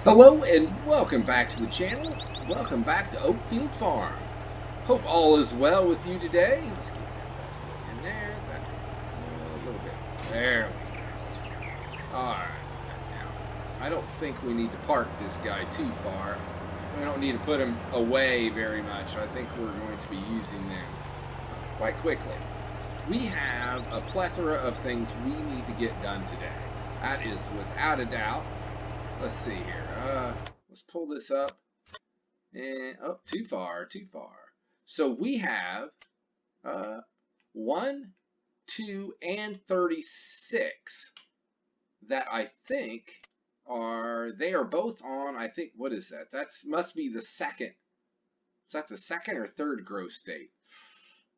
Hello and welcome back to the channel. Welcome back to Oakfield Farm. Hope all is well with you today. Let's get that in there. That a little bit. There we go. Alright. Now, I don't think we need to park this guy too far. We don't need to put him away very much. I think we're going to be using them quite quickly. We have a plethora of things we need to get done today. That is without a doubt. Let's see here. Let's pull this up. And too far, too far. So we have 1, 2, and 36 that I think they are both on. I think, what is that? That must be the second. Is that the second or third growth state?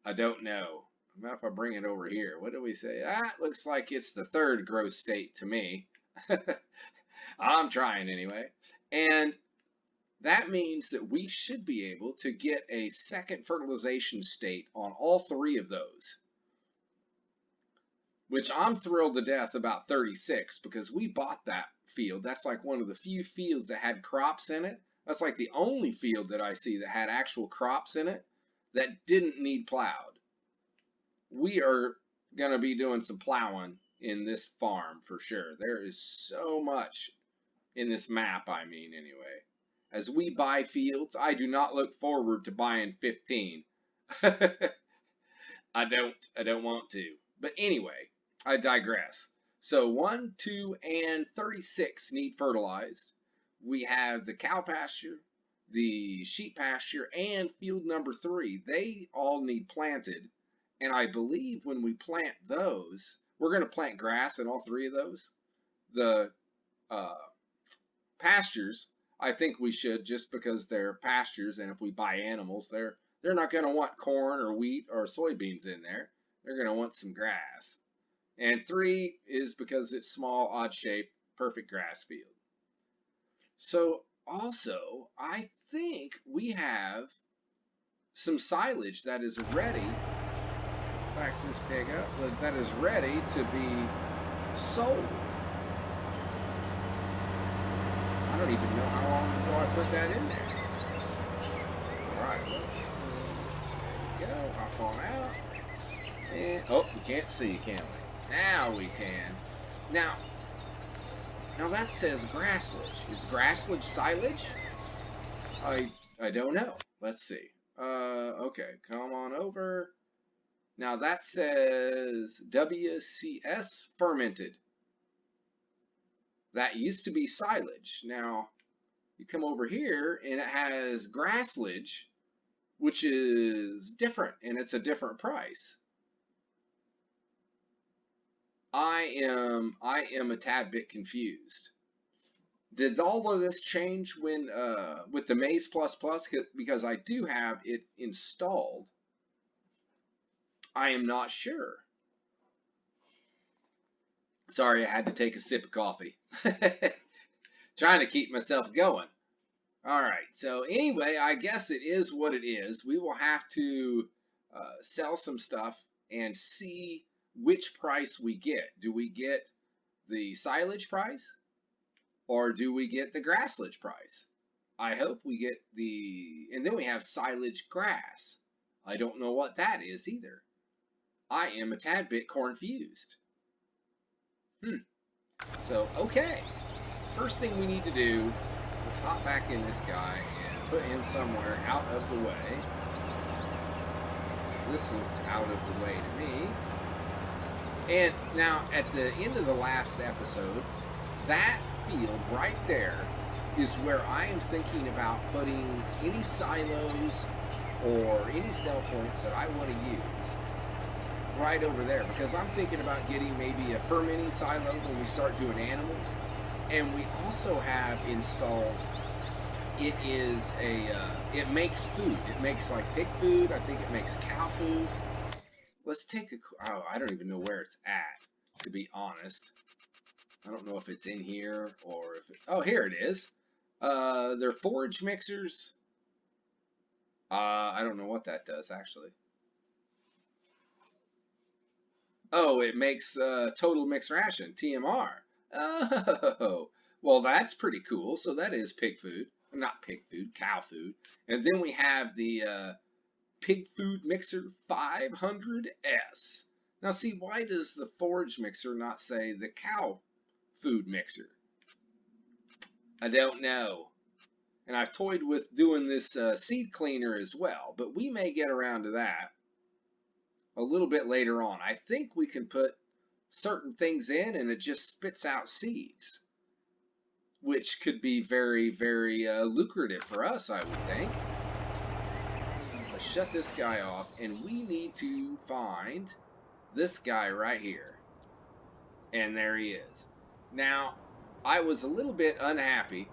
I don't know. What if I bring it over here? What do we say? That looks like it's the third growth state to me. I'm trying anyway. And that means that we should be able to get a second fertilization state on all three of those. Which I'm thrilled to death about 36 because we bought that field. That's like one of the few fields that had crops in it. That's like the only field that I see that had actual crops in it that didn't need plowed. We are going to be doing some plowing in this farm for sure. There is so much in this map, I mean, anyway. As we buy fields, I do not look forward to buying 15. I don't want to. But anyway, I digress. So 1, 2, and 36 need fertilized. We have the cow pasture, the sheep pasture, and field number 3. They all need planted. And I believe when we plant those, we're going to plant grass in all three of those. The pastures, I think we should, just because they're pastures, and if we buy animals, they're not going to want corn or wheat or soybeans in there. They're going to want some grass. And 3 is because it's small, odd shape, perfect grass field. So also, I think we have some silage that is ready. Let's back this pig up. That is ready to be sold. I don't even know how long ago I put that in there. Alright, let's go. Hop on out. And we can't see, can we? Now we can. Now that says grassilage. Is grassilage silage? I don't know. Let's see. Okay, come on over. Now that says WCS fermented. That used to be silage. Now, you come over here and it has grassilage, which is different, and it's a different price. I am a tad bit confused. Did all of this change when with the Maize Plus Plus? Because I do have it installed. I am not sure. Sorry, I had to take a sip of coffee. Trying to keep myself going. Alright, so anyway, I guess it is what it is. We will have to sell some stuff and see which price we get. Do we get the silage price? Or do we get the grassilage price? I hope we get and then we have silage grass. I don't know what that is either. I am a tad bit confused. So, okay. First thing we need to do, let's hop back in this guy and put him somewhere out of the way. This looks out of the way to me. And now, at the end of the last episode, that field right there is where I am thinking about putting any silos or any sell points that I want to use. Right over there, because I'm thinking about getting maybe a fermenting silo when we start doing animals. And we also have installed, it makes food. It makes like pig food. I think it makes cow food. Let's take I don't even know where it's at, to be honest. I don't know if it's in here or if here it is. They're forage mixers. I don't know what that does, actually. Oh, it makes total mix ration, TMR. Oh, Well, that's pretty cool. So that is pig food. Not pig food, cow food. And then we have the pig food mixer 500S. Now, see, why does the forage mixer not say the cow food mixer? I don't know. And I've toyed with doing this seed cleaner as well, but we may get around to that a little bit later on. I think we can put certain things in and it just spits out seeds, which could be very, very lucrative for us, I would think. Let's shut this guy off, and we need to find this guy right here. And there he is. Now, I was a little bit unhappy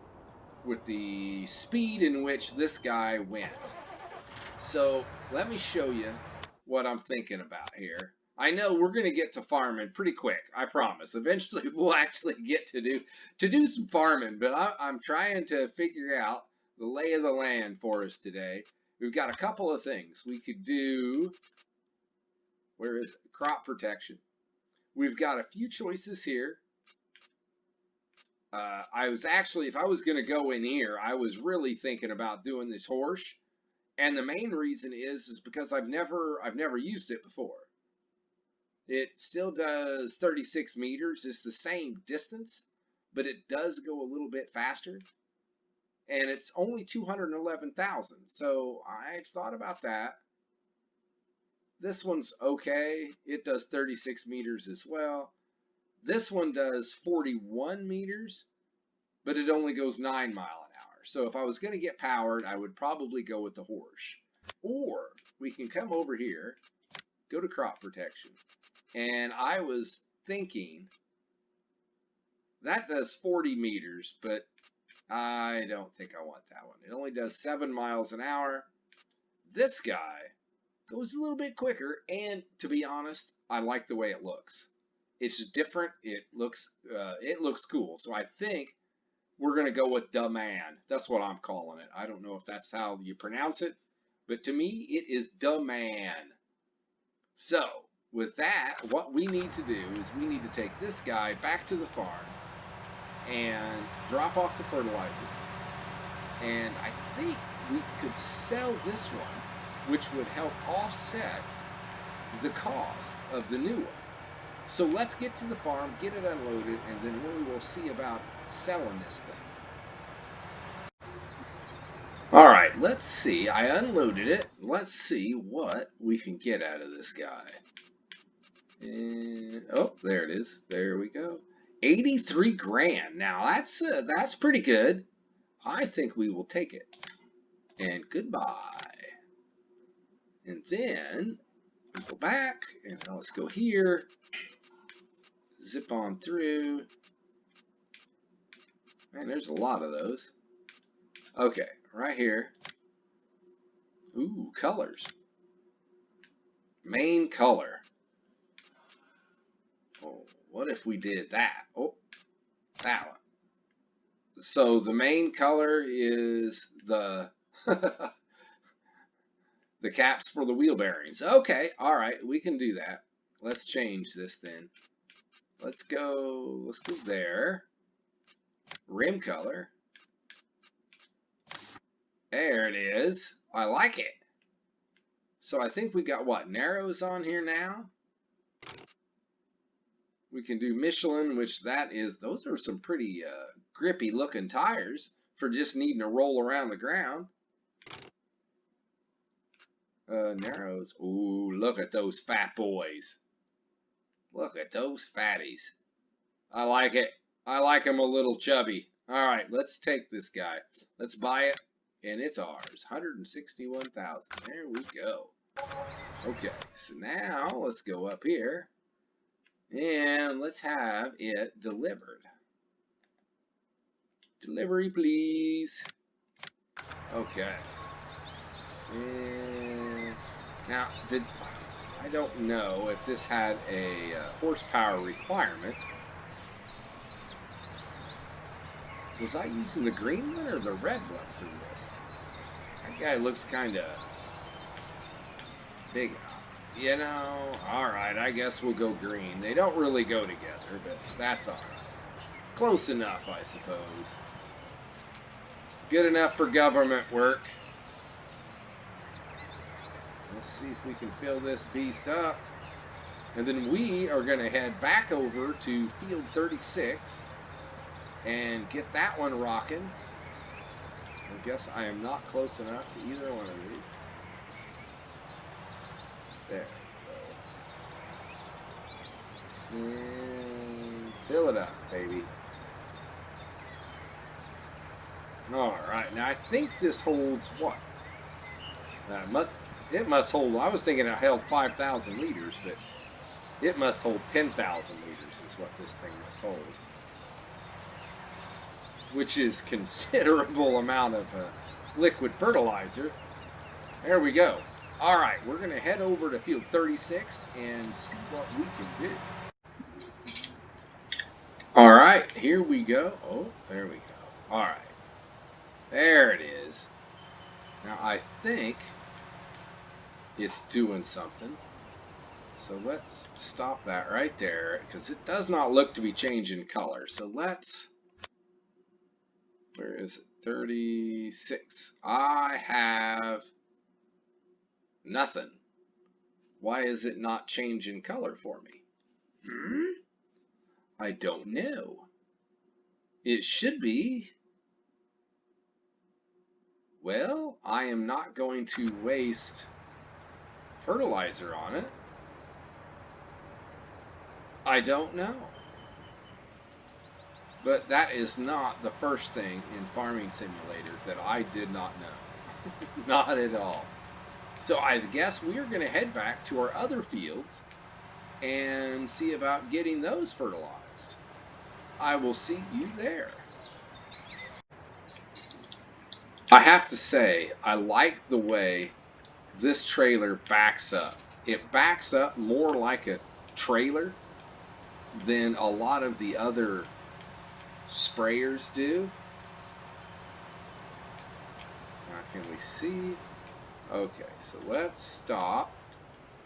with the speed in which this guy went. So let me show you what I'm thinking about here. I know we're going to get to farming pretty quick, I promise. Eventually we'll actually get to do some farming, but I'm trying to figure out the lay of the land for us today. We've got a couple of things we could do. Where is it? Crop protection. We've got a few choices here. I was actually, if I was going to go in here, I was really thinking about doing this horse, and the main reason is because I've never used it before. It still does 36 meters. It's the same distance, but it does go a little bit faster, and it's only 211,000. So I've thought about that. This one's okay. It does 36 meters as well. This one does 41 meters, but it only goes 9 miles an hour. So if I was going to get powered, I would probably go with the horse. Or we can come over here, go to crop protection, and I was thinking that does 40 meters, but I don't think I want that one. It only does 7 miles an hour. This guy goes a little bit quicker, and to be honest, I like the way it looks. It's different. It looks cool. So I think we're going to go with the man. That's what I'm calling it. I don't know if that's how you pronounce it, but to me, it is the man. So with that, what we need to do is we need to take this guy back to the farm and drop off the fertilizer. And I think we could sell this one, which would help offset the cost of the new one. So let's get to the farm, get it unloaded, and then we will see about selling this thing. All right, let's see. I unloaded it. Let's see what we can get out of this guy. And, oh, there it is. There we go. 83 grand. Now that's pretty good. I think we will take it. And goodbye. And then we go back, and now let's go here. Zip on through. Man, there's a lot of those. Okay, right here. Ooh, colors. Main color. Oh, what if we did that? Oh, that one. So the main color is the the caps for the wheel bearings. Okay, all right, we can do that. Let's change this then. Let's go there. Rim color. There it is. I like it. So I think we got what? Narrows on here now. We can do Michelin, which those are some pretty grippy looking tires for just needing to roll around the ground. Narrows. Ooh, look at those fat boys. Look at those fatties. I like it. I like them a little chubby. All right, let's take this guy. Let's buy it, and it's ours. 161,000. There we go. Okay, so now let's go up here, and let's have it delivered. Delivery, please. Okay. And now, I don't know if this had a horsepower requirement. Was I using the green one or the red one for this? That guy looks kind of big. You know, alright, I guess we'll go green. They don't really go together, but that's alright. Close enough, I suppose. Good enough for government work. Let's see if we can fill this beast up. And then we are going to head back over to field 36 and get that one rocking. I guess I am not close enough to either one of these. There we go. And fill it up, baby. Alright, now I think this holds what? It must hold, I was thinking it held 5,000 liters, but it must hold 10,000 liters is what this thing must hold. Which is considerable amount of liquid fertilizer. There we go. Alright, we're going to head over to field 36 and see what we can do. Alright, here we go. Oh, there we go. Alright. There it is. Now I think it's doing something. So let's stop that right there, because it does not look to be changing color. So let's... Where is it? 36. I have nothing. Why is it not changing color for me? I don't know. It should be. Well, I am not going to waste fertilizer on it. I don't know. But that is not the first thing in Farming Simulator that I did not know. Not at all. So I guess we are going to head back to our other fields and see about getting those fertilized. I will see you there. I have to say, I like the way this trailer backs up. It backs up more like a trailer than a lot of the other sprayers do. Now, can we see? Okay, so let's stop.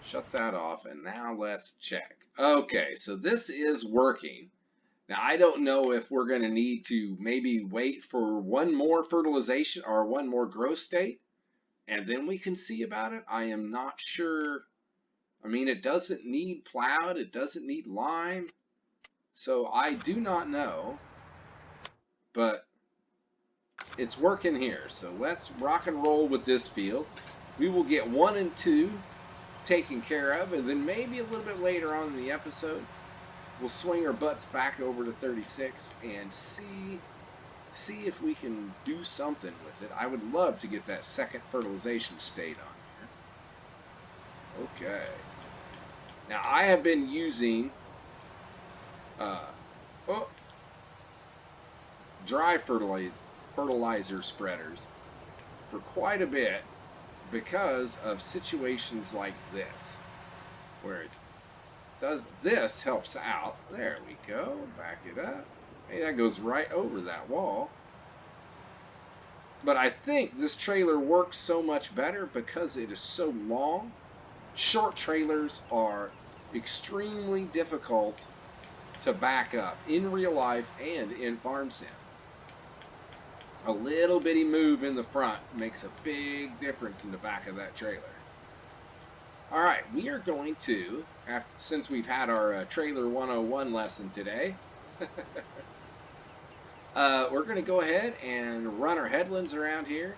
Shut that off, and now let's check. Okay, so this is working. Now, I don't know if we're going to need to maybe wait for one more fertilization or one more growth state, and then we can see about it. I am not sure. I mean, it doesn't need plowed. It doesn't need lime. So I do not know, but it's working here. So let's rock and roll with this field. We will get 1 and 2 taken care of, and then maybe a little bit later on in the episode, we'll swing our butts back over to 36 and see if we can do something with it. I would love to get that second fertilization state on here. Okay. Now I have been using dry fertilizer spreaders for quite a bit because of situations like this, where this helps out. There we go. Back it up. Hey, that goes right over that wall. But I think this trailer works so much better because it is so long. Short trailers are extremely difficult to back up in real life and in Farm Sim. A little bitty move in the front makes a big difference in the back of that trailer. Alright, we are going to, since we've had our Trailer 101 lesson today, we're going to go ahead and run our headlands around here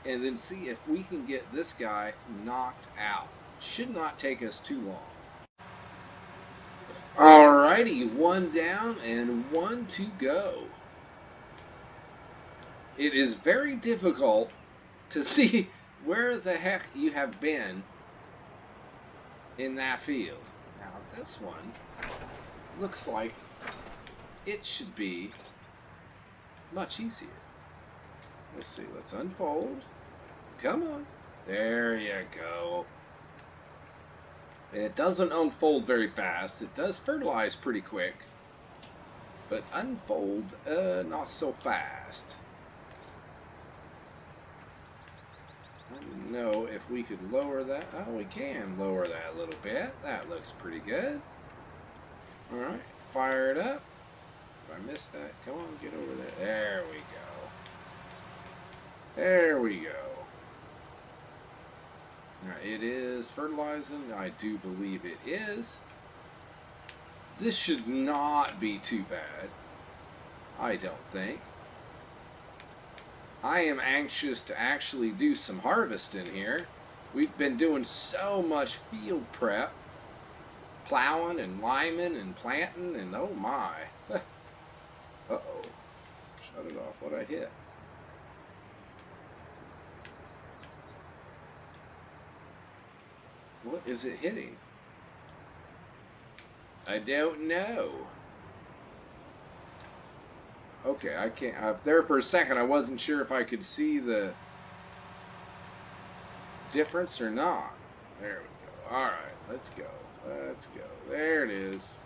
and then see if we can get this guy knocked out. Should not take us too long. Alrighty, 1 down and 1 to go. It is very difficult to see where the heck you have been in that field. Now this one looks like it should be much easier. Let's see, let's unfold. Come on. There you go. It doesn't unfold very fast. It does fertilize pretty quick, but unfold not so fast. I don't know if we could lower that. Oh, we can lower that a little bit. That looks pretty good. Alright, fire it up. Did I miss that? Come on, get over there. There we go. There we go. Now, it is fertilizing. I do believe it is. This should not be too bad. I don't think. I am anxious to actually do some harvesting here. We've been doing so much field prep. Plowing and liming and planting and oh my. Uh-oh. Shut it off. What'd I hit? What is it hitting? I don't know. Okay, I can't. There for a second, I wasn't sure if I could see the difference or not. There we go. All right, let's go. Let's go. There it is.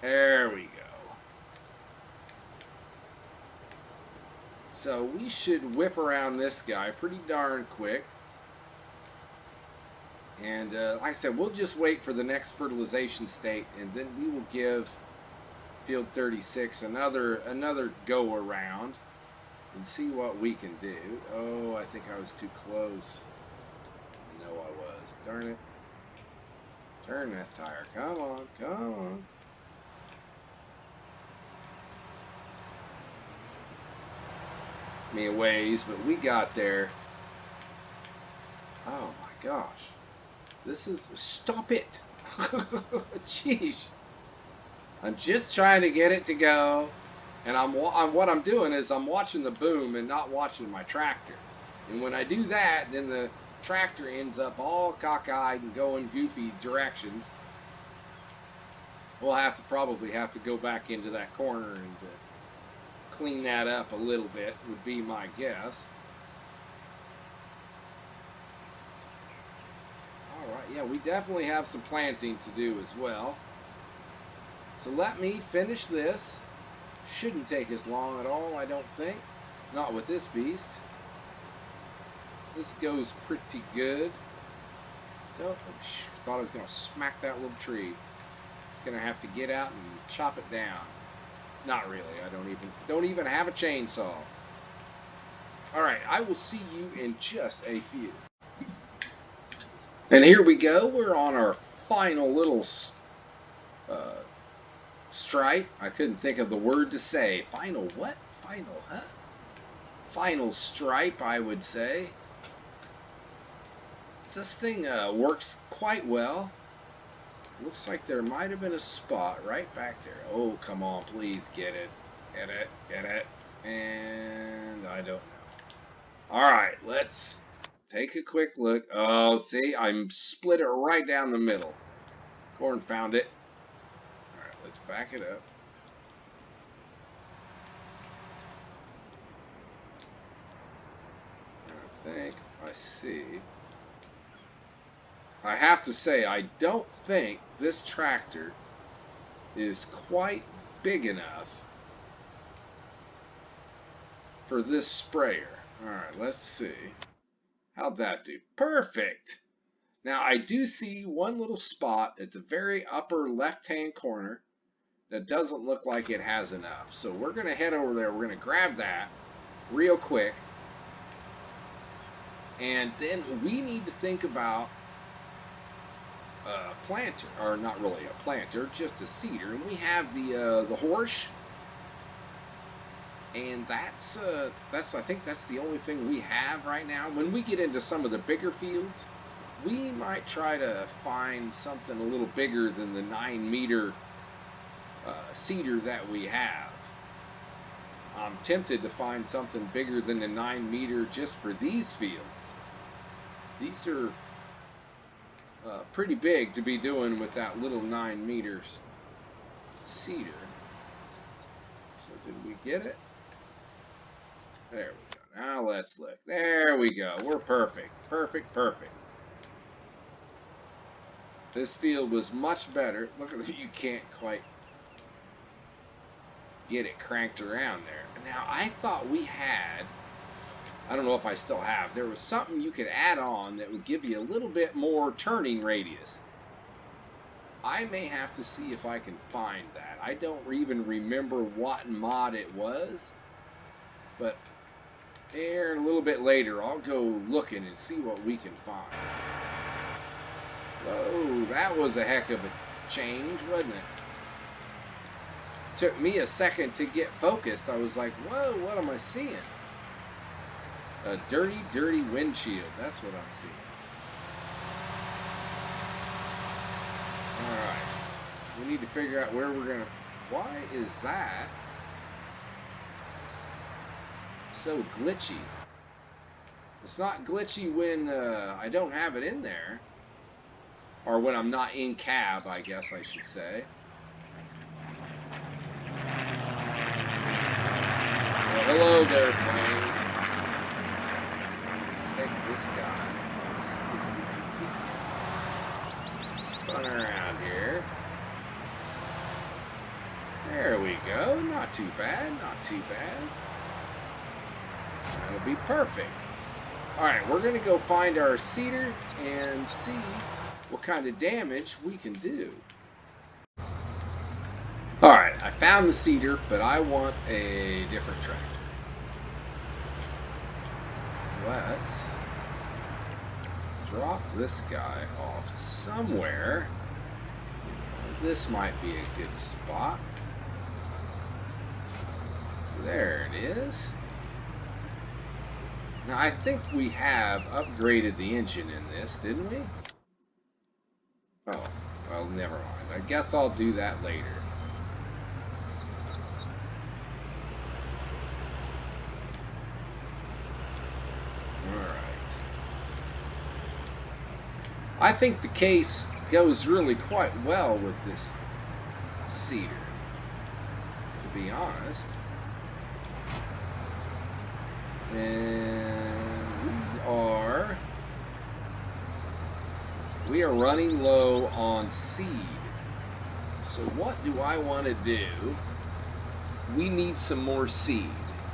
There we go. So we should whip around this guy pretty darn quick. And like I said, we'll just wait for the next fertilization state, and then we will give field 36 another go around and see what we can do. Oh, I think I was too close. No, I was. Darn it. Turn that tire. Come on, come on. Me a ways, but we got there. Oh my gosh. This is... Stop it! Jeez. I'm just trying to get it to go. And what I'm doing is I'm watching the boom and not watching my tractor. And when I do that, then the tractor ends up all cockeyed and going goofy directions. We'll probably have to go back into that corner and clean that up a little bit, would be my guess. Alright, yeah, we definitely have some planting to do as well. So let me finish this. Shouldn't take us long at all, I don't think. Not with this beast. This goes pretty good. Thought I was going to smack that little tree. It's going to have to get out and chop it down. Not really. I don't even have a chainsaw. Alright, I will see you in just a few. And here we go. We're on our final little stripe. I couldn't think of the word to say. Final what? Final, huh? Final stripe, I would say. This thing works quite well. Looks like there might have been a spot right back there. Oh, come on, please get it. Get it, get it. And I don't know. Alright, let's take a quick look. Oh, see, I'm split it right down the middle. Corn found it. Alright, let's back it up. I think I see. I have to say, I don't think this tractor is quite big enough for this sprayer. Alright, let's see. How'd that do? Perfect! Now, I do see one little spot at the very upper left-hand corner that doesn't look like it has enough. So we're going to head over there. We're going to grab that real quick. And then we need to think about a planter, or not really a planter, just a seeder. And we have the horse. And that's I think that's the only thing we have right now. When we get into some of the bigger fields, we might try to find something a little bigger than the 9-meter seeder that we have. I'm tempted to find something bigger than the 9-meter just for these fields. These are pretty big to be doing with that little 9 meters seeder. So did we get it? There we go. Now let's look. There we go. We're perfect. Perfect, perfect. This field was much better. Look at this. You can't quite get it cranked around there. Now, I thought we had, I don't know if I still have, there was something you could add on that would give you a little bit more turning radius. I may have to see if I can find that. I don't even remember what mod it was, but here a little bit later I'll go looking and see what we can find. Whoa, that was a heck of a change, wasn't it? Took me a second to get focused. I was like, whoa, what am I seeing? A dirty, dirty windshield. That's what I'm seeing. Alright. We need to figure out where we're going to... Why is that so glitchy? It's not glitchy when I don't have it in there. Or when I'm not in cab, I guess I should say. Well, hello there, plane. Let's take this guy. Let's see if we can get him spun around here. There we go. Not too bad. Not too bad. That'll be perfect. Alright, we're going to go find our seeder and see what kind of damage we can do. Alright, I found the seeder, but I want a different tractor. Let's drop this guy off somewhere. This might be a good spot. There it is. Now, I think we have upgraded the engine in this, didn't we? Oh, well, never mind. I guess I'll do that later. Alright. I think the case goes really quite well with this seeder, to be honest. And we are running low on seed. So what do I want to do? We need some more seed,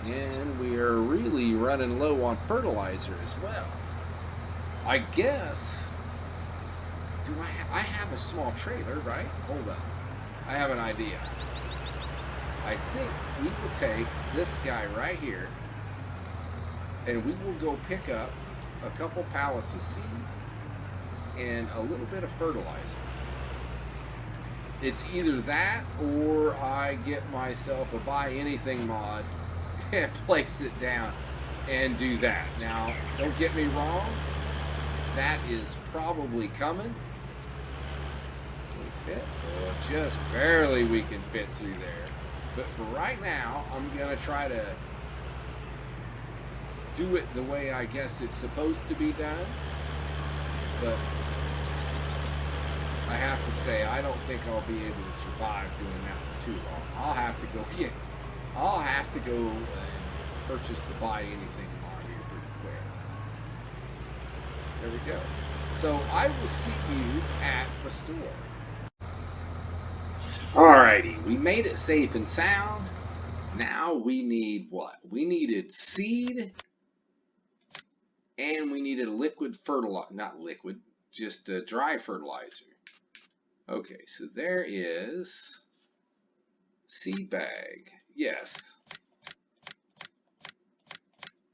and we are really running low on fertilizer as well. I guess, I have a small trailer, right? Hold up, I have an idea. I think we will take this guy right here, and we will go pick up a couple pallets of seed and a little bit of fertilizer. It's either that or I get myself a buy anything mod and place it down and do that. Now, don't get me wrong, that is probably coming. Can we fit? Oh, just barely we can fit through there. But for right now, I'm gonna try to do it the way I guess it's supposed to be done. But I have to say, I don't think I'll be able to survive doing that for too long. I'll have to go and purchase the buy anything mod here pretty quick. There we go. So I will see you at the store. Alrighty, we made it safe and sound. Now we need what? We needed seed, and we needed a liquid fertilizer, not liquid, just a dry fertilizer. Okay, so there is seed bag. Yes.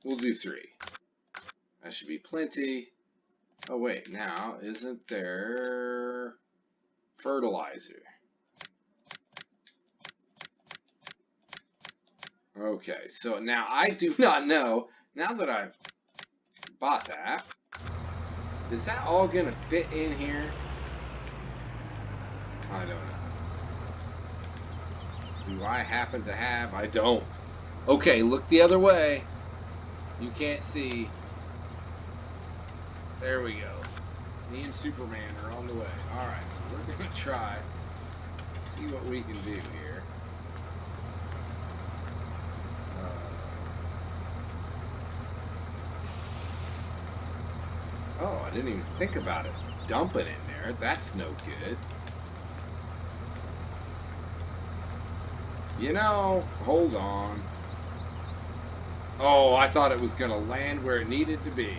We'll do 3. That should be plenty. Oh wait, now isn't there fertilizer? Okay, so now I do not know, now that I've bought that, is that all gonna fit in here? I don't know. Do I happen to have? I don't. Okay, look the other way. You can't see. There we go. Me and Superman are on the way. Alright, so we're gonna try. See what we can do here. Oh, I didn't even think about it. Dump it in there. That's no good. You know, hold on. Oh, I thought it was going to land where it needed to be.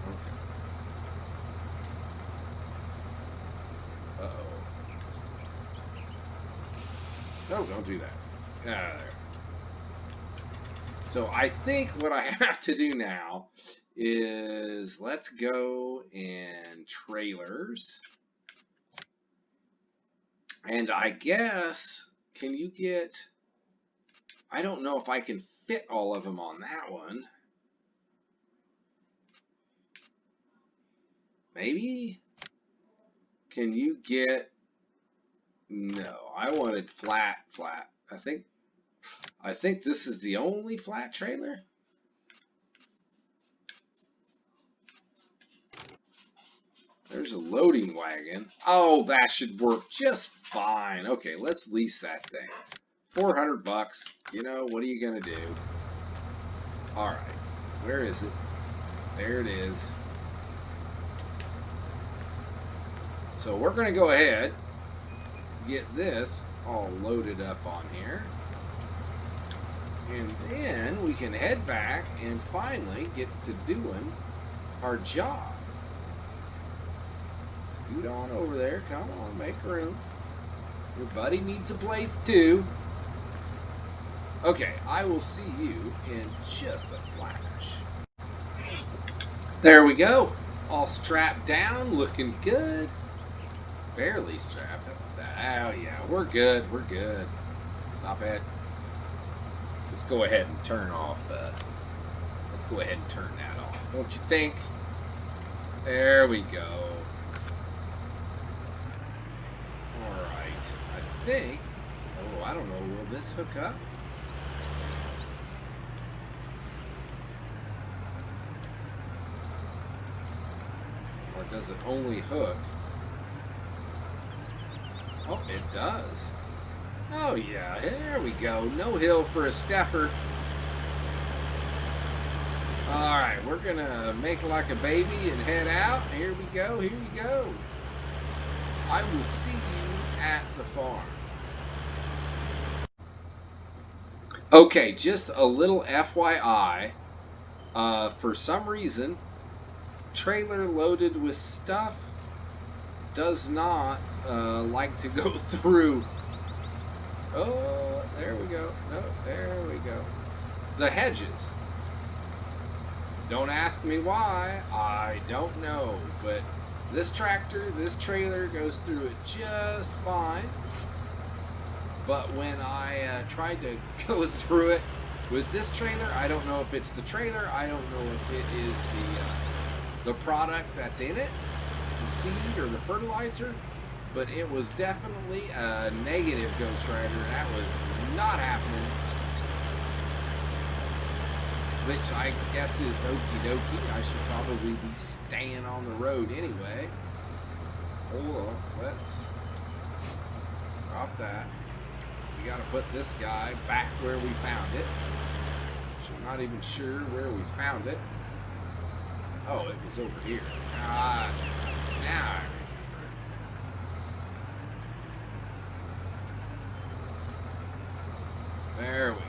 Okay. No, don't do that. There. So I think what I have to do now is let's go in trailers. And I guess, can you get, I don't know if I can fit all of them on that one. Maybe? Can you get, no, I wanted flat. I think this is the only flat trailer. There's a loading wagon. Oh, that should work just fine. Okay, let's lease that thing. 400 bucks. You know, what are you gonna do? All right, where is it? There it is. So we're gonna go ahead, get this all loaded up on here, and then we can head back and finally get to doing our job. Scoot on over there. Come on, make room. Your buddy needs a place too. Okay, I will see you in just a flash. There we go. All strapped down, looking good. Barely strapped. How about that? Oh yeah, we're good. We're good. Stop it. Let's go ahead and turn off. Let's go ahead and turn that off. Don't you think? There we go. All right. I think. Oh, I don't know. Will this hook up? Or does it only hook? Oh, it does. Oh yeah, there we go. No hill for a stepper. Alright, we're gonna make like a baby and head out. Here we go, here we go. I will see you at the farm. Okay, just a little FYI. For some reason, trailer loaded with stuff does not like to go through. Oh, there we go. No, there we go. The hedges. Don't ask me why. I don't know. But this tractor, this trailer goes through it just fine. But when I tried to go through it with this trailer, I don't know if it's the trailer. I don't know if it is the product that's in it, the seed or the fertilizer. But it was definitely a negative Ghost Rider. That was not happening. Which I guess is okie dokie. I should probably be staying on the road anyway. Hold on, let's drop that. We gotta put this guy back where we found it. Which I'm not even sure where we found it. Oh, it was over here. Ah, that's right. Now I there we go.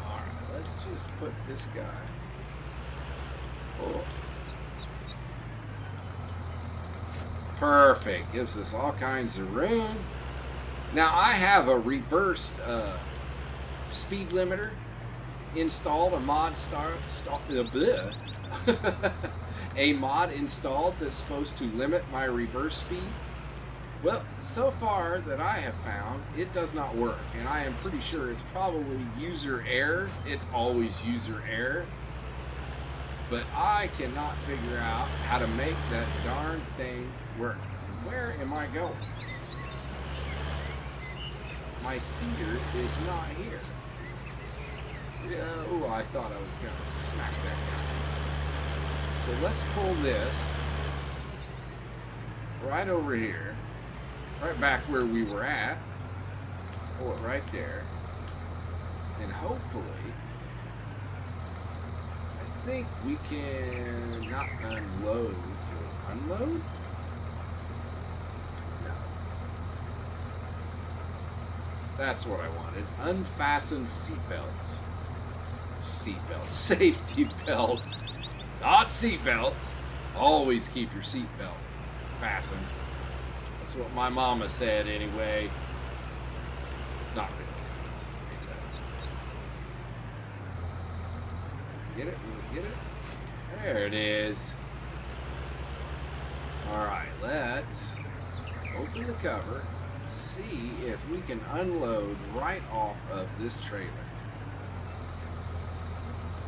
Alright, let's just put this guy. Oh. Perfect. Gives us all kinds of room. Now I have a reversed speed limiter installed, a mod a mod installed that's supposed to limit my reverse speed. Well, so far that I have found, it does not work, and I am pretty sure it's probably user error. It's always user error. But I cannot figure out how to make that darn thing work. Where am I going? My seeder is not here. Oh, I thought I was going to smack that guy. So let's pull this right over here. Right back where we were at. Pull it right there. And hopefully, I think we can not unload. Can we unload? No. That's what I wanted. Unfasten seatbelts. Seatbelts. Safety belts. Not seatbelts. Always keep your seatbelt fastened. That's what my mama said anyway. Not really. get it? Will we get it? There it is. Alright, let's open the cover, see if we can unload right off of this trailer.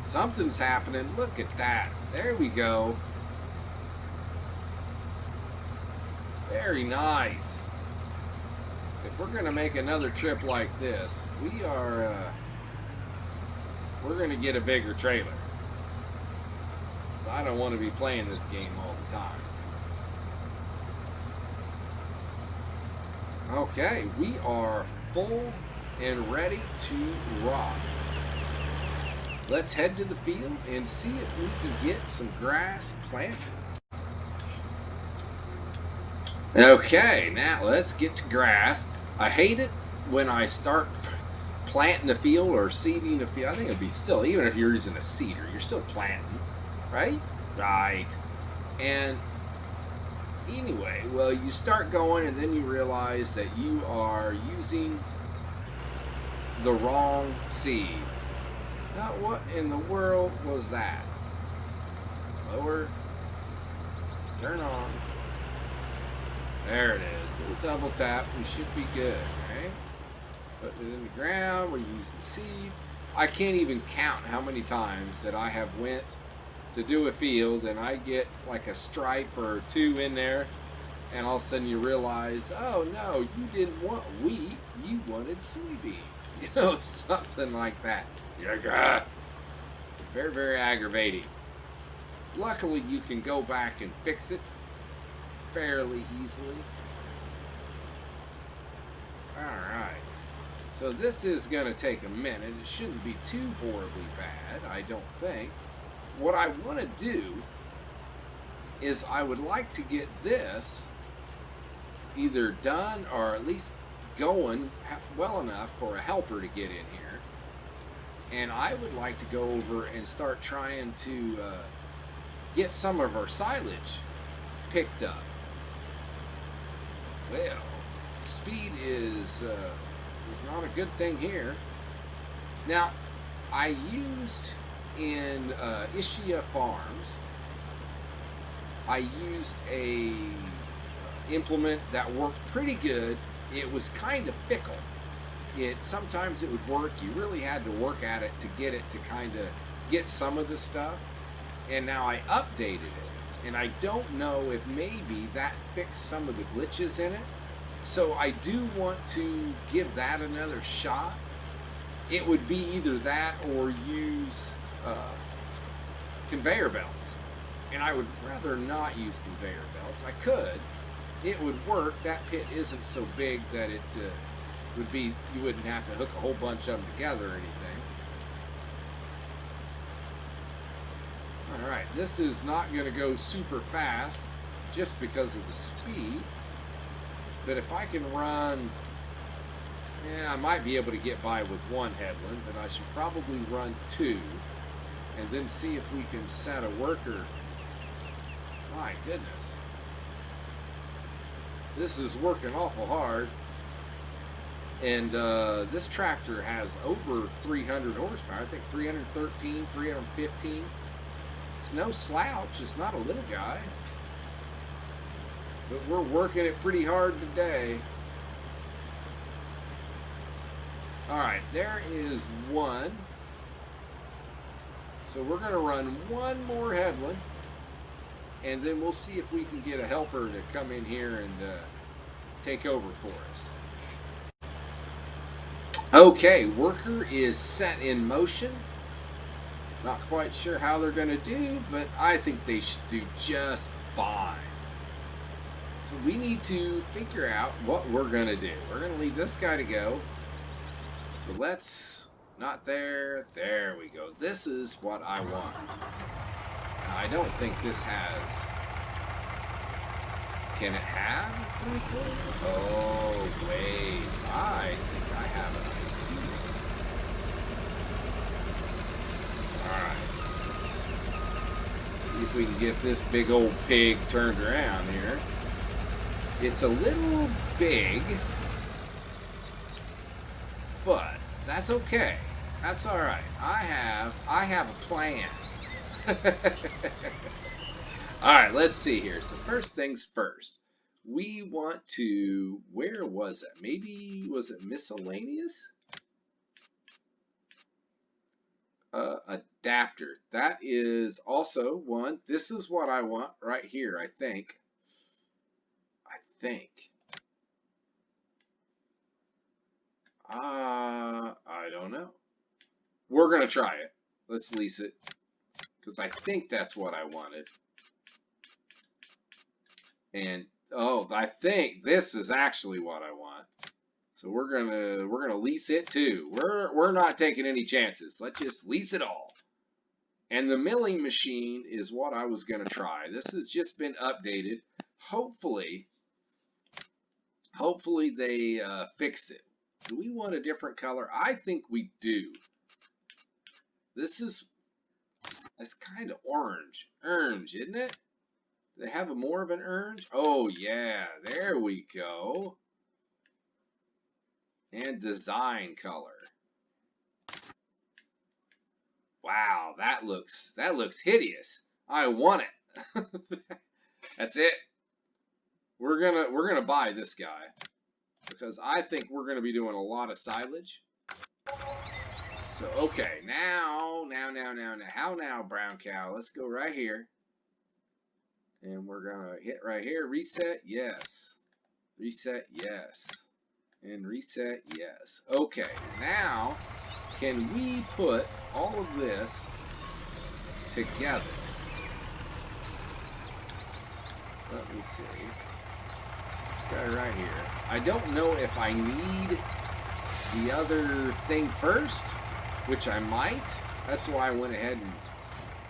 Something's happening. Look at that. There we go. Very nice. If we're going to make another trip like this, we're going to get a bigger trailer. So I don't want to be playing this game all the time. Okay, we are full and ready to rock. Let's head to the field and see if we can get some grass planted. Okay, now let's get to grass. I hate it when I start planting a field or seeding a field. I think it'd be still, even if you're using a seeder, you're still planting, right? Right. And anyway, well, you start going and then you realize that you are using the wrong seed. Now, what in the world was that? Lower. Turn on. There it is. Little double tap. We should be good, right? Put it in the ground. We're using seed. I can't even count how many times that I have went to do a field and I get like a stripe or two in there, and all of a sudden you realize, oh no, you didn't want wheat, you wanted soybeans. You know, something like that. Yeah. Very, very aggravating. Luckily, you can go back and fix it fairly easily. Alright. So this is going to take a minute. It shouldn't be too horribly bad, I don't think. What I want to do is I would like to get this either done or at least going well enough for a helper to get in here. And I would like to go over and start trying to get some of our silage picked up. Well, speed is not a good thing here. Now, I used in Ishia Farms, I used a implement that worked pretty good. It was kind of fickle. Sometimes it would work. You really had to work at it to get it to kind of get some of the stuff. And now I updated it, and I don't know if maybe that fixed some of the glitches in it. So I do want to give that another shot. It would be either that or use conveyor belts. And I would rather not use conveyor belts. I could. It would work. That pit isn't so big that it would be, you wouldn't have to hook a whole bunch of them together or anything. Alright, this is not going to go super fast just because of the speed. But if I can run, I might be able to get by with one headland, but I should probably run two and then see if we can set a worker. My goodness. This is working awful hard. And this tractor has over 300 horsepower. I think 313, 315. It's no slouch. It's not a little guy. But we're working it pretty hard today. Alright, there is one. So we're going to run one more headland. And then we'll see if we can get a helper to come in here and take over for us. Okay, worker is set in motion. Not quite sure how they're going to do, but I think they should do just fine. So we need to figure out what we're going to do. We're going to leave this guy to go. So let's, not there, there we go. This is what I want. Now, I don't think this has, can it have a 3/4? Oh, wait, I think I have an idea. Alright, let's see if we can get this big old pig turned around here. It's a little big, but that's okay. That's all right. I have a plan. Alright, let's see here. So first things first. We want to, where was it? Maybe, was it miscellaneous? Adapter. That is also one. This is what I want right here, I think. I don't know. We're going to try it. Let's lease it. Because I think that's what I wanted. And, oh, I think this is actually what I want. So we're gonna lease it too. We're not taking any chances. Let's just lease it all. And the milling machine is what I was gonna try. This has just been updated. Hopefully they fixed it. Do we want a different color? I think we do. That's kind of orange, isn't it? Do they have more of an orange? Oh yeah, there we go. And design color. Wow, that looks hideous. I want it. That's it. We're gonna buy this guy because I think we're gonna be doing a lot of silage. So okay, now, how now, brown cow? Let's go right here, and we're gonna hit right here. Reset, yes. Reset, yes. And reset, yes. Okay, now can we put all of this together? Let me see. This guy right here. I don't know if I need the other thing first, which I might. That's why I went ahead and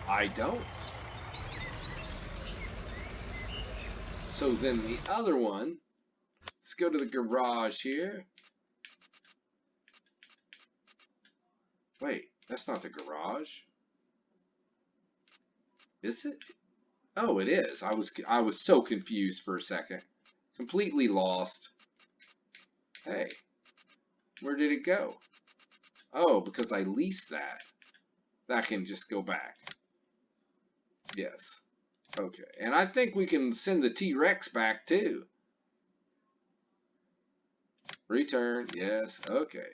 I don't. So then the other one, let's go to the garage here. Wait, that's not the garage. Is it? Oh, it is. I was so confused for a second. Completely lost. Hey, where did it go? Oh, because I leased that. That can just go back. Yes. Okay, and I think we can send the T-Rex back too. Return, yes, okay.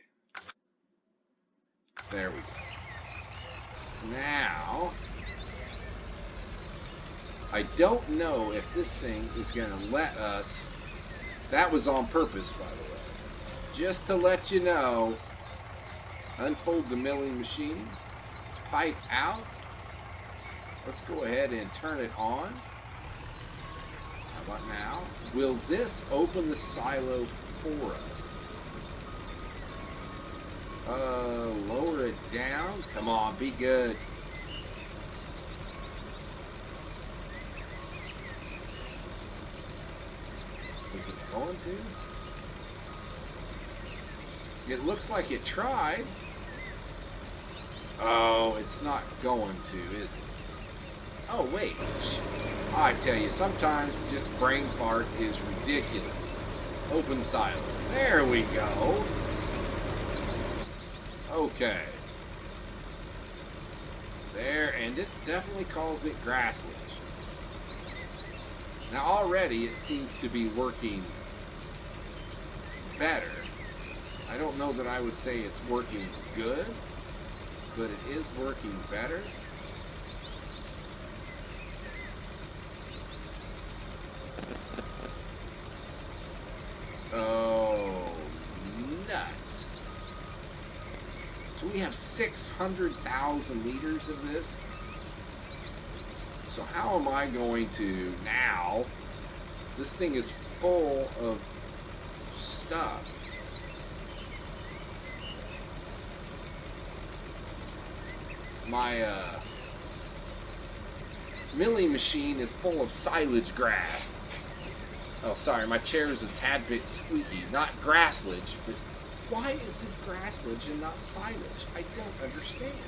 There we go. Now, I don't know if this thing is going to let us. That was on purpose, by the way. Just to let you know, unfold the milling machine, pipe out. Let's go ahead and turn it on. How about now? Will this open the silo for us? Lower it down. Come on, be good. Is it going to? It looks like it tried. Oh, it's not going to, is it? Oh, wait. I tell you, sometimes just brain fart is ridiculous. Open silo. There we go. Okay. There, and it definitely calls it Grasssilage. Now already it seems to be working better. I don't know that I would say it's working good, but it is working better. Oh, nuts. So we have 600,000 liters of this. So how am I going to now? This thing is full of stuff. My milling machine is full of silage grass. Oh, sorry, my chair is a tad bit squeaky. Not grassilage, but why is this grassilage and not silage? I don't understand.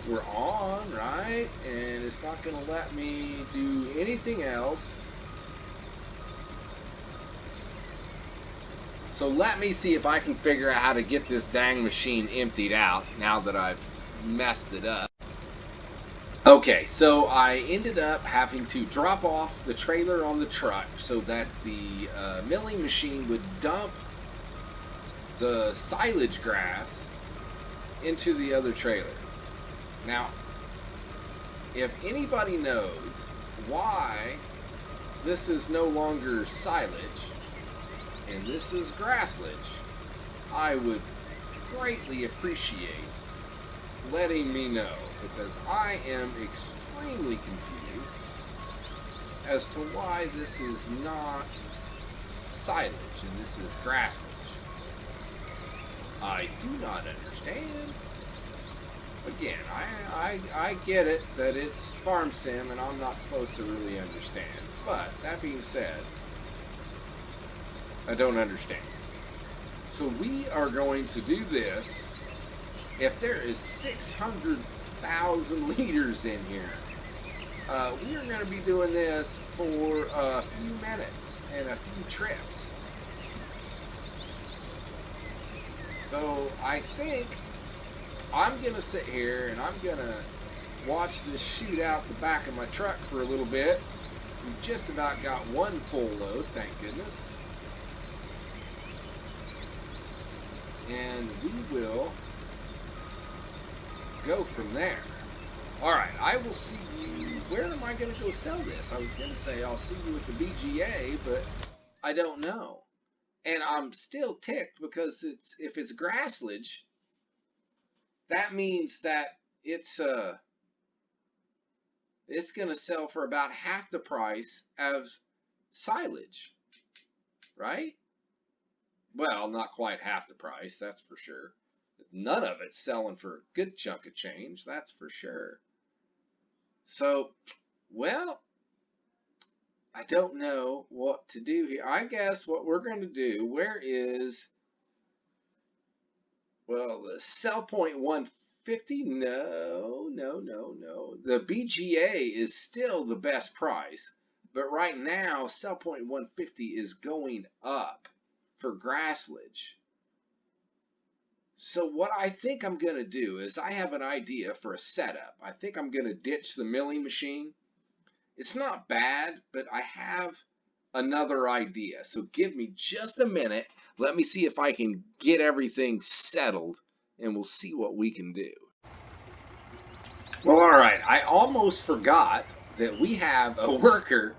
We're on, right? And it's not going to let me do anything else. So let me see if I can figure out how to get this dang machine emptied out now that I've messed it up. Okay, so I ended up having to drop off the trailer on the truck so that the milling machine would dump the silage grass into the other trailer. Now, if anybody knows why this is no longer silage and this is grassilage, I would greatly appreciate letting me know, because I am extremely confused as to why this is not silage and this is grassilage. I do not understand. Again, I get it that it's farm sim and I'm not supposed to really understand, but that being said, I don't understand. So we are going to do this. If there is 600,000 liters in here, we are going to be doing this for a few minutes and a few trips. So I think I'm going to sit here and I'm going to watch this shoot out the back of my truck for a little bit. We've just about got one full load, thank goodness. And we will go from there. Alright, I will see you. Where am I going to go sell this? I was going to say I'll see you at the BGA, but I don't know. And I'm still ticked because if it's grassilage, that means that it's going to sell for about half the price of silage, right? Well, not quite half the price, that's for sure. None of it's selling for a good chunk of change, that's for sure. So, well, I don't know what to do here. I guess what we're going to do, where is, well, the sell point 150? No. The BGA is still the best price, but right now, sell point 150 is going up for grassilage. So what I think I'm going to do is I have an idea for a setup. I think I'm going to ditch the milling machine. It's not bad, but I have another idea. So give me just a minute. Let me see if I can get everything settled, and we'll see what we can do. Well, all right. I almost forgot that we have a worker.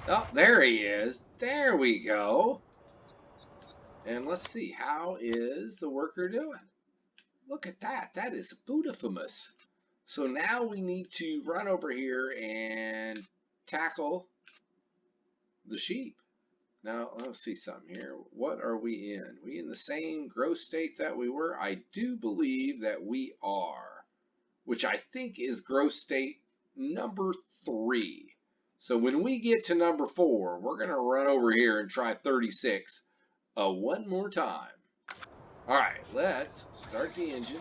Oh, there he is. There we go. And let's see, how is the worker doing? Look at that. That is beautifulous. So now we need to run over here and tackle the sheep. Now, let's see something here. What are we in? We in the same growth state that we were? I do believe that we are, which I think is growth state number 3. So when we get to number 4, we're going to run over here and try 36 one more time. All right, let's start the engine.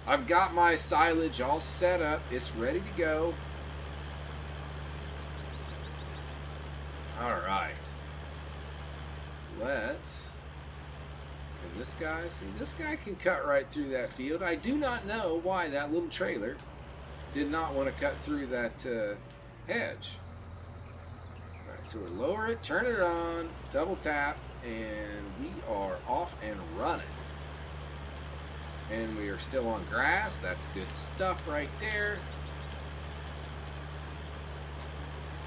I've got my silage all set up. It's ready to go. All right. Let's... Can this guy... See, this guy can cut right through that field. I do not know why that little trailer did not want to cut through that hedge. All right, so we'll lower it, turn it on, double tap, and we are off and running. And we are still on grass. That's good stuff right there.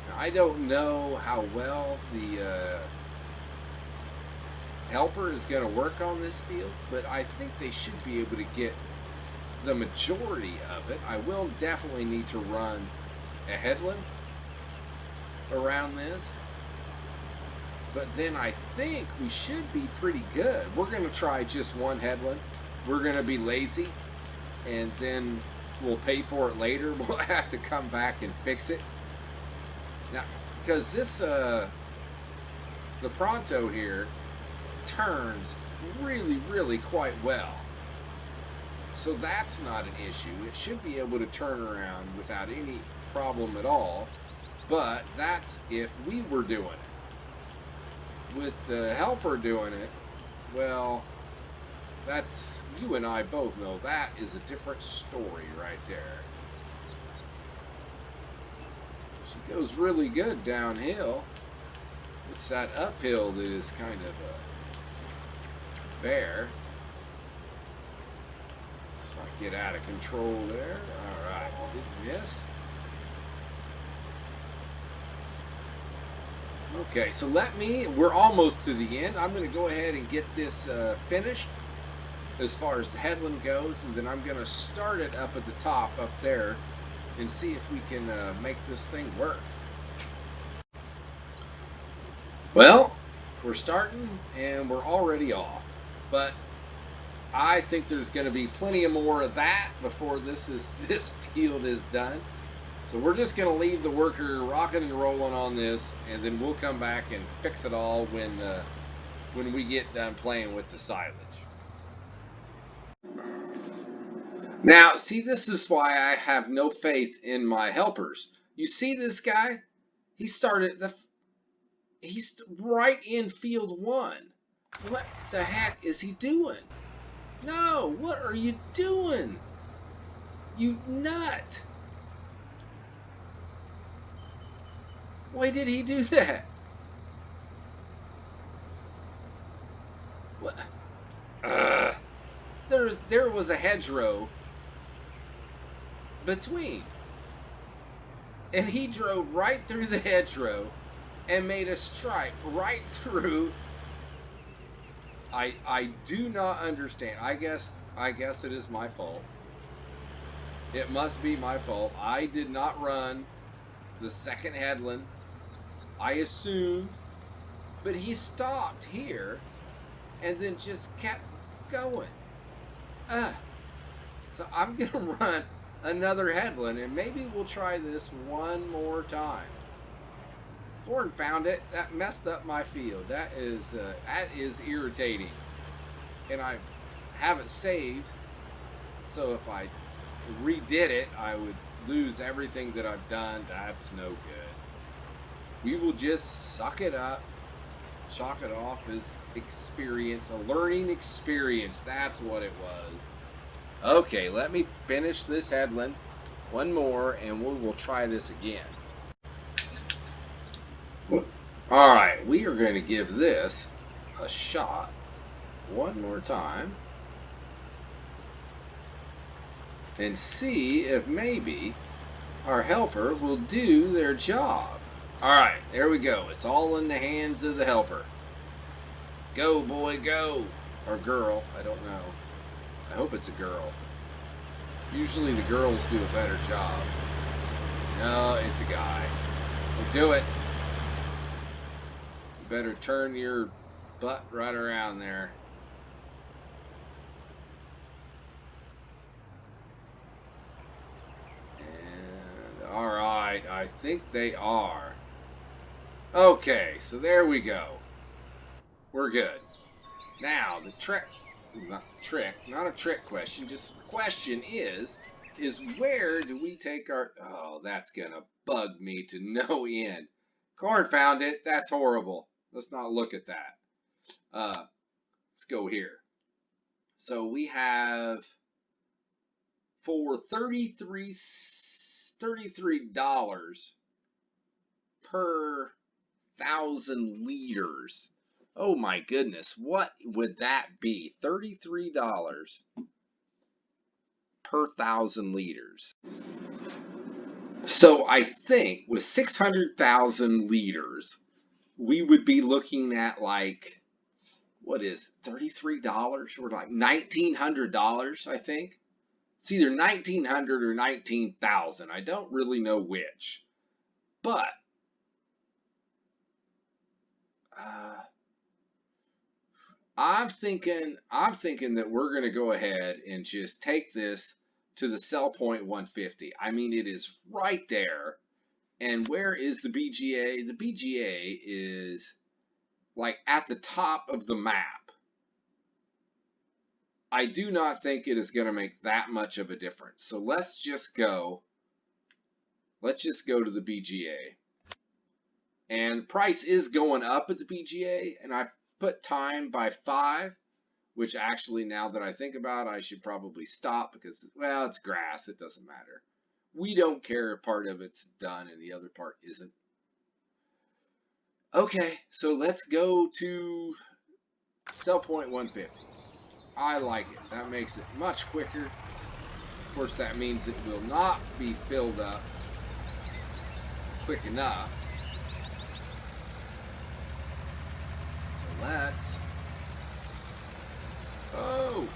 Now, I don't know how well the helper is going to work on this field, but I think they should be able to get the majority of it. I will definitely need to run a headland around this, but then I think we should be pretty good. We're going to try just one headland. We're going to be lazy, and then we'll pay for it later. We'll have to come back and fix it. Now, because this, the Pronto here turns really quite well. So that's not an issue. It should be able to turn around without any problem at all. But that's if we were doing it. with the helper doing it, well, that's, you and I both know that is a different story right there. She goes really good downhill. It's that uphill that is kind of bare. So I get out of control there. All right, didn't miss. Okay, so we're almost to the end. I'm going to go ahead and get this finished as far as the headland goes, and then I'm going to start it up at the top up there and see if we can make this thing work. Well, we're starting and we're already off, but I think there's going to be plenty of more of that before this field is done. So we're just going to leave the worker rocking and rolling on this, and then we'll come back and fix it all when we get done playing with the silage. Now, see, this is why I have no faith in my helpers. You see this guy? He's right in field 1. What the heck is he doing? No, what are you doing? You nut! Why did he do that? What? There was a hedgerow between, and he drove right through the hedgerow and made a stripe right through. I do not understand. I guess it is my fault. It must be my fault. I did not run the second headland. I assumed, but he stopped here and then just kept going. So I'm gonna run another headland, and maybe we'll try this one more time. Corn found it. That messed up my field. That is irritating, and I have it saved. So if I redid it, I would lose everything that I've done. That's no good. We will just suck it up, chalk it off as experience, a learning experience. That's what it was. Okay, let me finish this headland. One more, and we will try this again. Alright, we are going to give this a shot one more time and see if maybe our helper will do their job. Alright, there we go. It's all in the hands of the helper. Go, boy, go. Or girl, I don't know. I hope it's a girl. Usually the girls do a better job. No, it's a guy. We'll do it. You better turn your butt right around there. And alright, I think they are. Okay, so there we go. We're good. Now, the trick, not a trick question, just the question is where do we take our, oh, that's gonna bug me to no end. Corn found it. That's horrible. Let's not look at that. Let's go here. So we have for $33 per 1,000 liters. Oh my goodness, what would that be? $33 per 1,000 liters. So I think with 600,000 liters, we would be looking at like, what is $33? Or like $1,900, I think. It's either 1,900 or 19,000. I don't really know which. But I'm thinking that we're going to go ahead and just take this to the sell point 150. I mean, it is right there. And where is the BGA? The BGA is like at the top of the map. I do not think it is going to make that much of a difference. So let's just go to the BGA. And the price is going up at the PGA, and I put time by 5, which actually, now that I think about it, I should probably stop because, well, it's grass. It doesn't matter. We don't care if part of it's done and the other part isn't. Okay, so let's go to sell point 150. I like it. That makes it much quicker. Of course, that means it will not be filled up quick enough. So let's... Oh!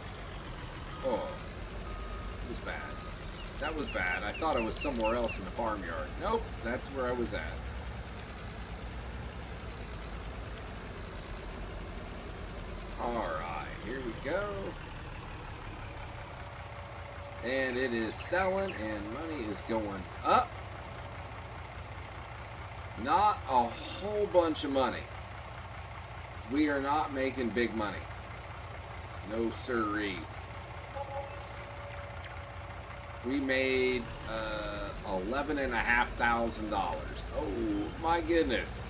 It was bad. That was bad. I thought I was somewhere else in the farmyard. Nope, that's where I was at. Alright, here we go. And it is selling, and money is going up. Not a whole bunch of money. We are not making big money. No siree. We made $11,500. Oh my goodness.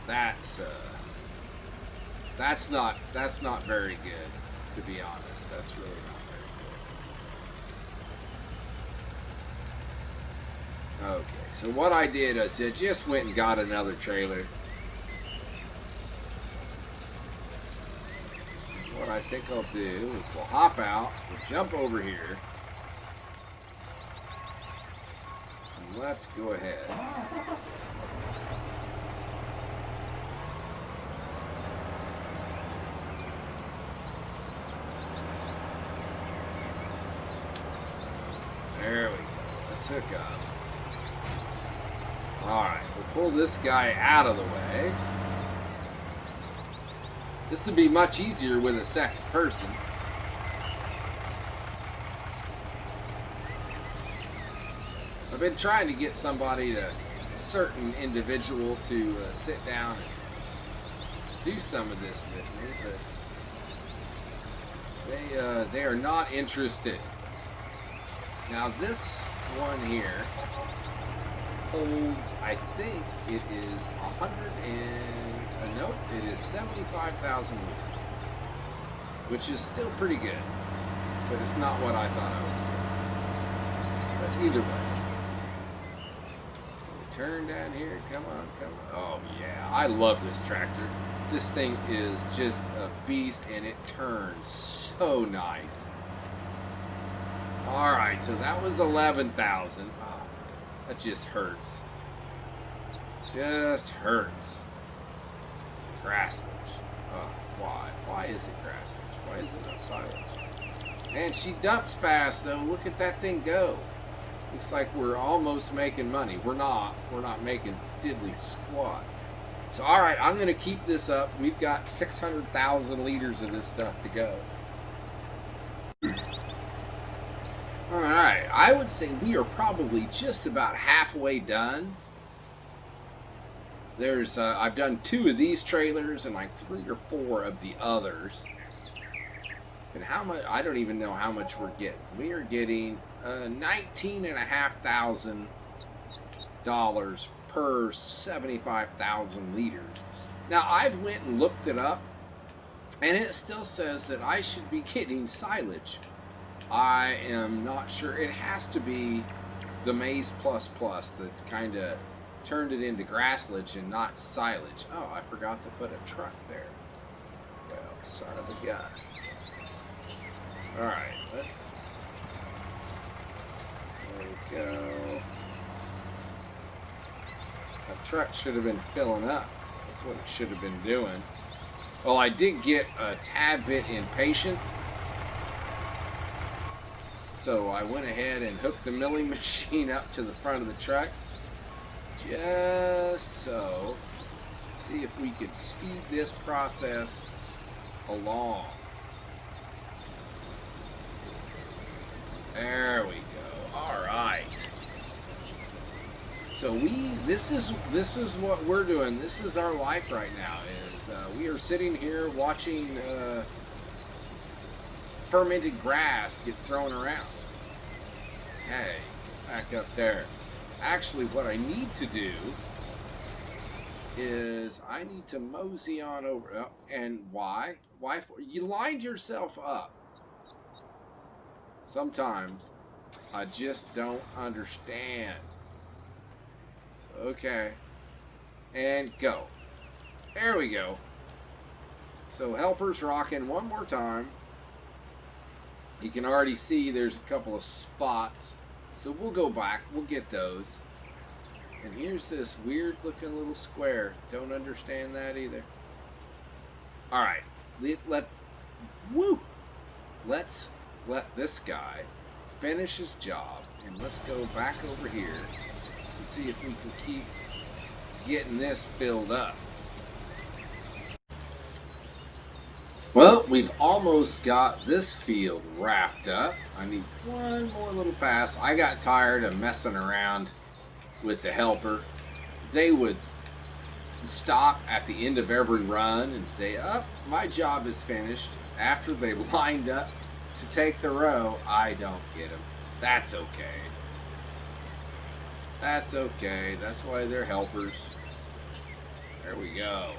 That's not very good, to be honest. That's really not very good. Okay, so what I did is I just went and got another trailer. What I think I'll do is we'll hop out, we'll jump over here, and let's go ahead. There we go. Let's hook up. Alright, we'll pull this guy out of the way. This would be much easier with a second person. I've been trying to get somebody a certain individual to sit down and do some of this with me, but they are not interested. Now this one here holds, I think it is 75,000 liters, which is still pretty good, but it's not what I thought I was getting. But either way, turn down here, come on. Oh yeah, I love this tractor. This thing is just a beast, and it turns so nice. All right, so that was 11,000. Oh, that just hurts. Just hurts. Grasssilage. Oh, why? Why is it Grasssilage? Why is it not Silage? Man, she dumps fast though. Look at that thing go. Looks like we're almost making money. We're not. We're not making diddly squat. So, all right, I'm gonna keep this up. We've got 600,000 liters of this stuff to go. All right, I would say we are probably just about halfway done. There's, I've done 2 of these trailers and like 3 or 4 of the others. And how much? I don't even know how much we're getting. We are getting $19,500 per 75,000 liters. Now I've went and looked it up, and it still says that I should be getting silage. I am not sure. It has to be the Maize Plus Plus that kind of turned it into Grasssilage and not silage. Oh, I forgot to put a truck there. Well, son of a gun. Alright, let's... There we go. That truck should have been filling up. That's what it should have been doing. Well, I did get a tad bit impatient. So I went ahead and hooked the milling machine up to the front of the truck, just so. See if we could speed this process along. There we go. All right. So this is what we're doing. This is our life right now. Is we are sitting here watching fermented grass get thrown around. Hey, back up there. Actually, what I need to do is I need to mosey on over. Oh, and why? Why? You lined yourself up. Sometimes I just don't understand. So, okay. And go. There we go. So helper's rocking one more time. You can already see there's a couple of spots. So we'll go back. We'll get those. And here's this weird looking little square. Don't understand that either. Alright. Let's let this guy finish his job. And let's go back over here and see if we can keep getting this filled up. Well, we've almost got this field wrapped up. I need one more little pass. I got tired of messing around with the helper. They would stop at the end of every run and say, "Oh, my job is finished," after they lined up to take the row. I don't get them. That's okay. That's okay. That's why they're helpers. There we go.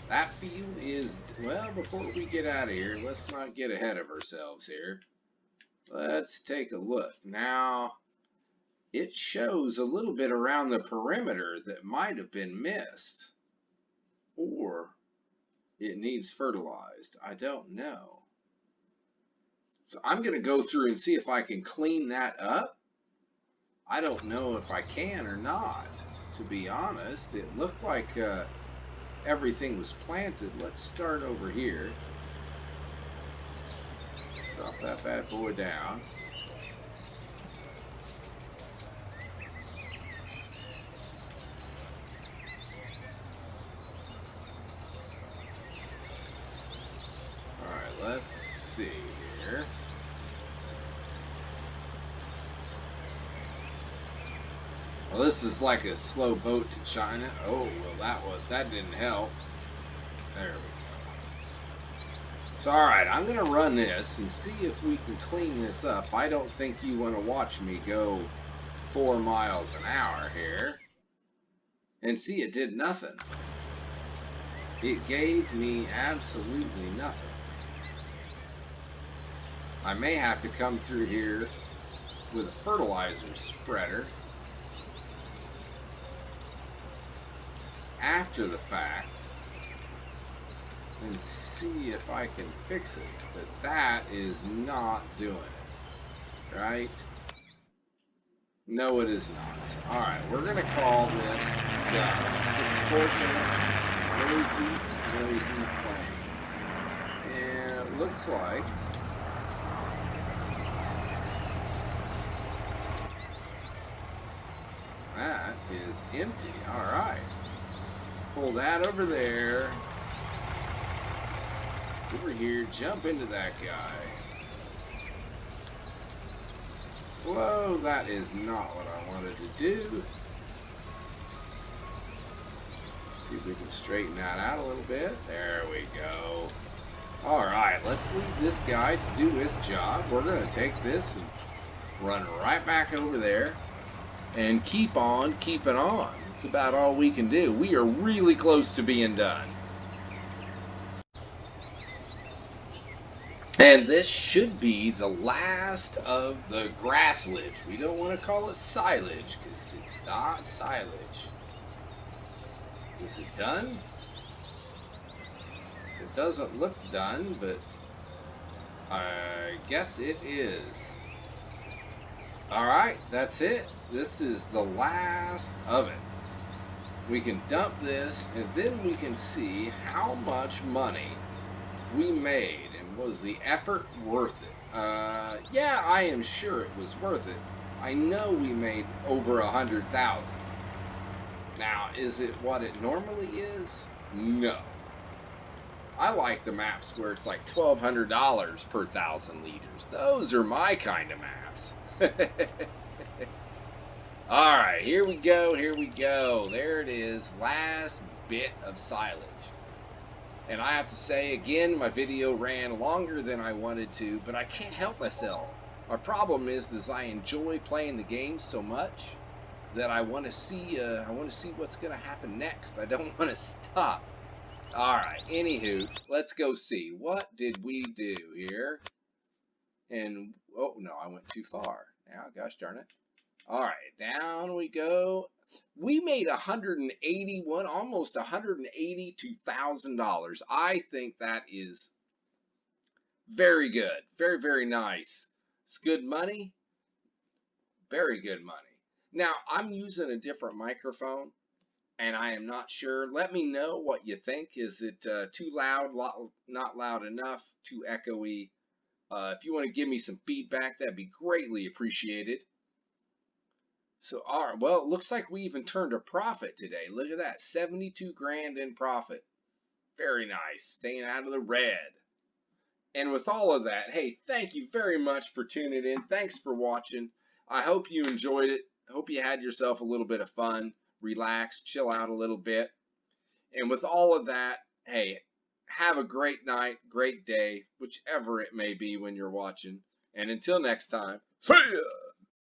That field is, well, before we get out of here, let's not get ahead of ourselves here. Let's take a look. Now, it shows a little bit around the perimeter that might have been missed. Or it needs fertilized. I don't know. So I'm going to go through and see if I can clean that up. I don't know if I can or not, to be honest. It looked like everything was planted. Let's start over here. Drop that bad boy down. Alright, let's see here. Well, this is like a slow boat to China. Oh, well, that didn't help. There we go. So, alright, I'm going to run this and see if we can clean this up. I don't think you want to watch me go 4 miles an hour here. And see, it did nothing. It gave me absolutely nothing. I may have to come through here with a fertilizer spreader after the fact and see if I can fix it, but that is not doing it, right? No, it is not. Alright, we're going to call this done. Stick the fork in it. Noisy playing. And it looks like that is empty. Alright. Pull that over there. Over here, jump into that guy. Whoa, that is not what I wanted to do. See if we can straighten that out a little bit. There we go. Alright, let's leave this guy to do his job. We're going to take this and run right back over there and keep on keeping on. It's about all we can do. We are really close to being done. And this should be the last of the grassilage. We don't want to call it silage because it's not silage. Is it done? It doesn't look done, but I guess it is. Alright, that's it. This is the last of it. We can dump this, and then we can see how much money we made. And was the effort worth it? Yeah, I am sure it was worth it. I know we made over 100,000. Now, is it what it normally is? No. I like the maps where it's like $1,200 per 1,000 liters. Those are my kind of maps. Alright, here we go, here we go. There it is, last bit of silage. And I have to say, again, my video ran longer than I wanted to, but I can't help myself. My problem is I enjoy playing the game so much that I want to see. I want to see what's going to happen next. I don't want to stop. All right. Anywho, let's go see. What did we do here? And oh no, I went too far. Now, gosh darn it. All right, down we go. We made 181, almost $182,000. I think that is very good. Very, very nice. It's good money. Very good money. Now, I'm using a different microphone, and I am not sure. Let me know what you think. Is it too loud, not loud enough, too echoey? If you want to give me some feedback, that'd be greatly appreciated. So, all right, well, it looks like we even turned a profit today. Look at that, 72 grand in profit. Very nice, staying out of the red. And with all of that, hey, thank you very much for tuning in. Thanks for watching. I hope you enjoyed it. I hope you had yourself a little bit of fun, relax, chill out a little bit. And with all of that, hey, have a great night, great day, whichever it may be when you're watching. And until next time, see ya!